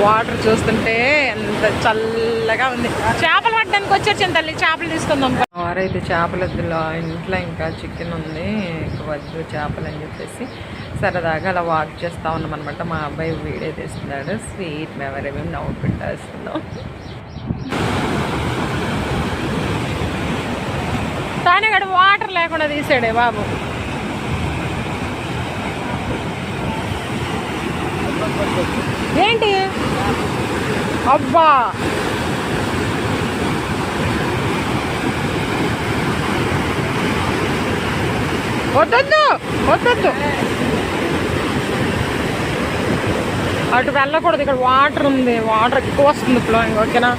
Water చూస్తుంటే ఎంత చల్లగా ఉంది. చేపలు పట్టడానికి వచ్చేసాను తల్లి, చేపలు తీసుకుందాం. వారైతే చేపల ఇంట్లో ఇంకా చికెన్ ఉంది, వద్దు చేపలు అని చెప్పేసి సరదాగా అలా వాక్ చేస్తూ ఉన్నాం అనమాట. మా అబ్బాయి వీడియో తీస్తున్నాడు, స్వీట్ మెమరీ మేము నవ్వు పెట్టేస్తున్నాం. కానీ ఇక్కడ వాటర్ లేకుండా తీసాడే బాబు. ఏంటి అబ్బా, వద్దొద్దు వద్దొద్దు, అటు వెళ్ళకూడదు. ఇక్కడ వాటర్ ఉంది, వాటర్ ఎక్కువ వస్తుంది ఫ్లోయింగ్. ఓకేనా,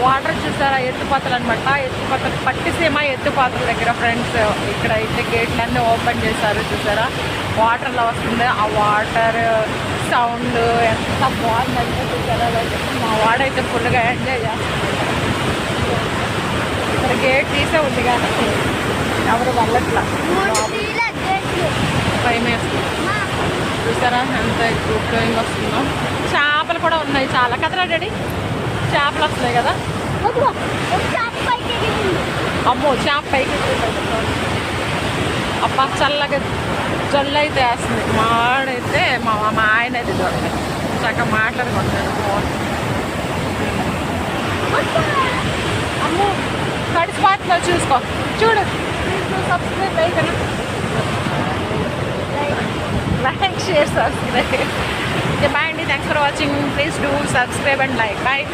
వాటర్ చూసారా, ఎత్తుపాతలు అనమాట. ఎత్తుపాతలు పట్టిసీమ ఎత్తుపాతల దగ్గర ఫ్రెండ్స్. ఇక్కడ అయితే గేట్లన్నీ ఓపెన్ చేశారు చూసారా, వాటర్లో వస్తుంది. ఆ వాటర్ సౌండ్ ఎంత బాగుందంటే చూసారా. మా వాడైతే ఫుల్గా ఎంజాయ్ చేస్తారు. ఇక్కడ గేట్ తీసే ఉంది కానీ ఎవరు వెళ్ళట్లా, భయం వేస్తుంది. చూసారా ఎంత ఎక్కువ ఫ్లోయింగ్ వస్తుందో. చేపలు కూడా ఉన్నాయి చాలా కదరా డాడీ, చేపలు వస్తున్నాయి కదా. అమ్మో చేప పైకి అబ్బా, చల్లగా జల్లు అయితే వేస్తుంది. మాడైతే మా ఆయన అయితే చూడండి చక్కగా మాట్లాడుకుంటాడు ఫోన్. అమ్మో కడిసిపాట్లో చూసుకో, చూడు. సబ్స్క్రైబ్ అయ్యి లైక్ షేర్ సబ్స్క్రైబ్. బాయ్ అండి, thanks for watching. Please do subscribe and like. Bye.